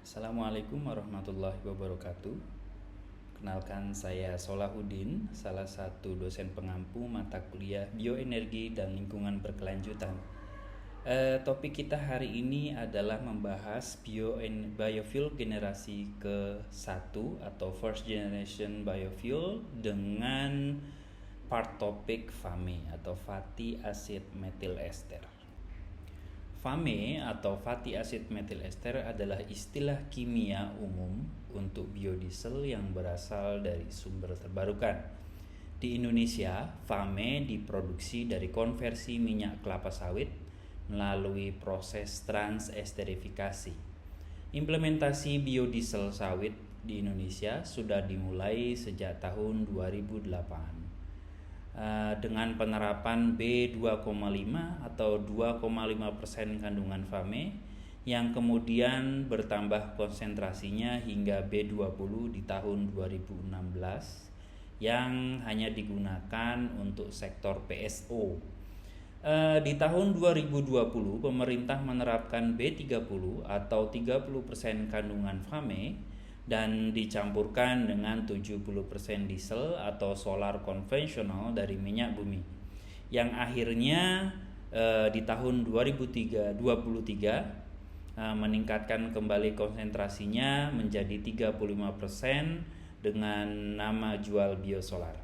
Assalamualaikum warahmatullahi wabarakatuh. Kenalkan, saya Solahuddin, salah satu dosen pengampu mata kuliah Bioenergi dan Lingkungan Berkelanjutan. Topik kita hari ini adalah membahas biofuel generasi ke-1 atau first generation biofuel dengan part topik FAME atau fatty acid methyl ester. FAME atau fatty acid methyl ester adalah istilah kimia umum untuk biodiesel yang berasal dari sumber terbarukan. Di Indonesia, FAME diproduksi dari konversi minyak kelapa sawit melalui proses transesterifikasi. Implementasi biodiesel sawit di Indonesia sudah dimulai sejak tahun 2008. Dengan penerapan B2,5 atau 2,5% kandungan FAME yang kemudian bertambah konsentrasinya hingga B20 di tahun 2016 yang hanya digunakan untuk sektor PSO. Di tahun 2020 pemerintah menerapkan B30 atau 30% kandungan FAME dan dicampurkan dengan 70% diesel atau solar konvensional dari minyak bumi yang akhirnya di tahun 2023 meningkatkan kembali konsentrasinya menjadi 35% dengan nama jual biosolar.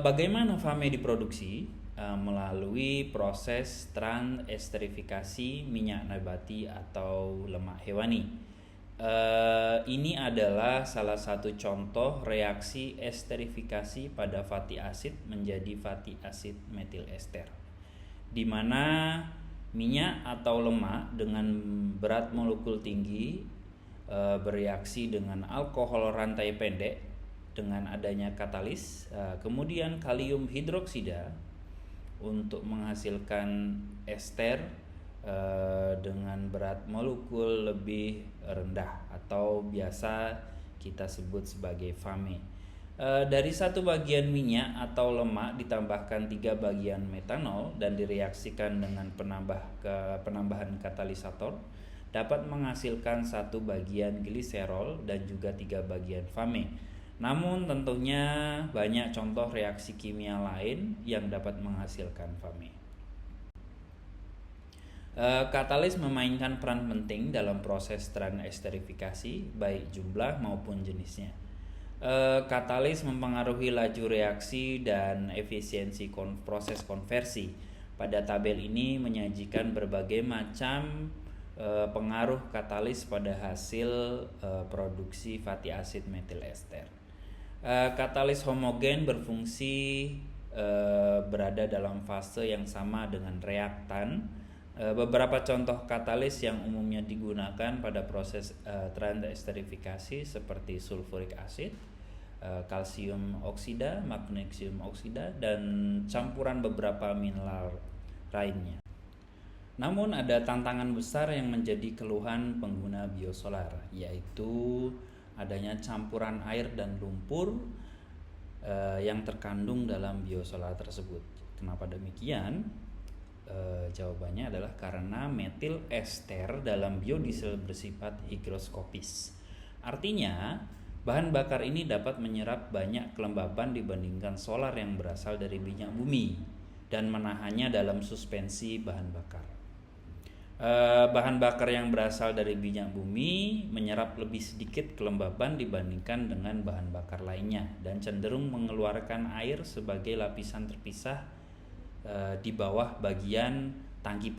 Bagaimana FAME diproduksi? Melalui proses transesterifikasi minyak nabati atau lemak hewani. Ini adalah salah satu contoh reaksi esterifikasi pada fatty acid menjadi fatty acid methyl ester, di mana minyak atau lemak dengan berat molekul tinggi bereaksi dengan alkohol rantai pendek dengan adanya katalis, kemudian kalium hidroksida untuk menghasilkan ester dengan berat molekul lebih rendah atau biasa kita sebut sebagai FAME. Dari satu bagian minyak atau lemak ditambahkan 3 bagian metanol dan direaksikan dengan penambahan katalisator dapat menghasilkan 1 bagian gliserol dan juga 3 bagian FAME. Namun tentunya banyak contoh reaksi kimia lain yang dapat menghasilkan FAME. Katalis memainkan peran penting dalam proses transesterifikasi baik jumlah maupun jenisnya. Katalis mempengaruhi laju reaksi dan efisiensi proses konversi. Pada tabel ini menyajikan berbagai macam pengaruh katalis pada hasil produksi fatty acid methyl ester. Katalis homogen berfungsi berada dalam fase yang sama dengan reaktan. Beberapa contoh katalis yang umumnya digunakan pada proses transesterifikasi seperti sulfuric acid, kalsium oksida, magnesium oksida, dan campuran beberapa mineral lainnya. Namun ada tantangan besar yang menjadi keluhan pengguna biosolar, yaitu adanya campuran air dan lumpur yang terkandung dalam biosolar tersebut. Kenapa demikian? Jawabannya adalah karena metil ester dalam biodiesel bersifat higroskopis. Artinya, bahan bakar ini dapat menyerap banyak kelembapan dibandingkan solar yang berasal dari minyak bumi dan menahannya dalam suspensi bahan bakar. Bahan bakar yang berasal dari minyak bumi menyerap lebih sedikit kelembapan dibandingkan dengan bahan bakar lainnya dan cenderung mengeluarkan air sebagai lapisan terpisah di bawah bagian tangki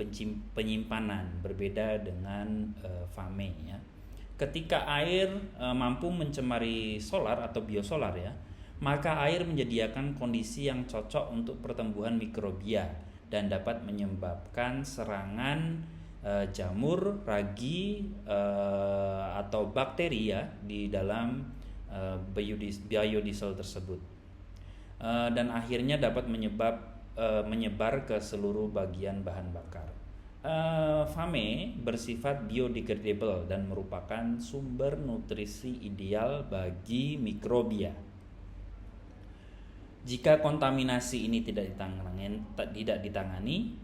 penyimpanan, berbeda dengan FAME ya. Ketika air mampu mencemari solar atau biosolar ya, maka air menyediakan kondisi yang cocok untuk pertumbuhan mikrobia dan dapat menyebabkan serangan jamur, ragi atau bakteri ya di dalam biodiesel tersebut, dan akhirnya dapat menyebar ke seluruh bagian bahan bakar. FAME bersifat biodegradable dan merupakan sumber nutrisi ideal bagi mikrobia. Jika kontaminasi ini tidak ditangani,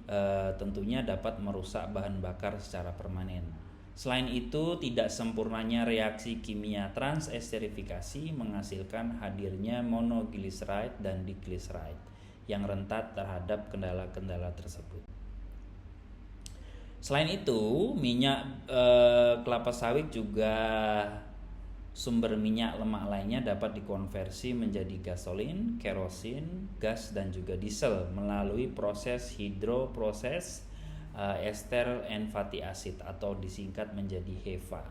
tentunya dapat merusak bahan bakar secara permanen. Selain itu, tidak sempurnanya reaksi kimia transesterifikasi menghasilkan hadirnya monoglyceride dan diglyceride yang rentan terhadap kendala-kendala tersebut. Selain itu, minyak kelapa sawit juga sumber minyak lemak lainnya dapat dikonversi menjadi gasolin, kerosin, gas dan juga diesel melalui proses hidroproses ester and fatty acid atau disingkat menjadi HEFA.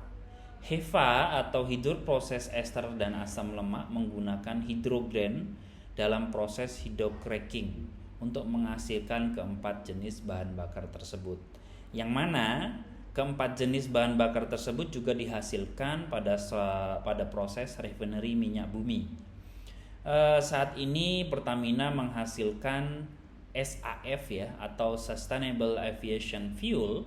HEFA atau hidroproses ester dan asam lemak menggunakan hidrogen dalam proses hydrocracking untuk menghasilkan keempat jenis bahan bakar tersebut. Yang mana keempat jenis bahan bakar tersebut juga dihasilkan pada proses refinery minyak bumi. Saat ini Pertamina menghasilkan SAF ya atau Sustainable Aviation Fuel.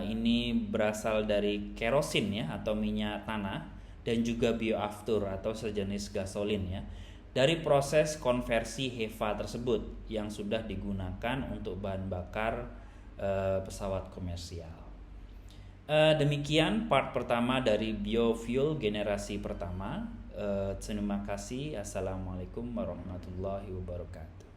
Ini berasal dari kerosin ya atau minyak tanah dan juga bioaftur atau sejenis gasolin ya. Dari proses konversi HEFA tersebut yang sudah digunakan untuk bahan bakar pesawat komersial. Demikian part pertama dari biofuel generasi pertama. Terima kasih. Assalamualaikum warahmatullahi wabarakatuh.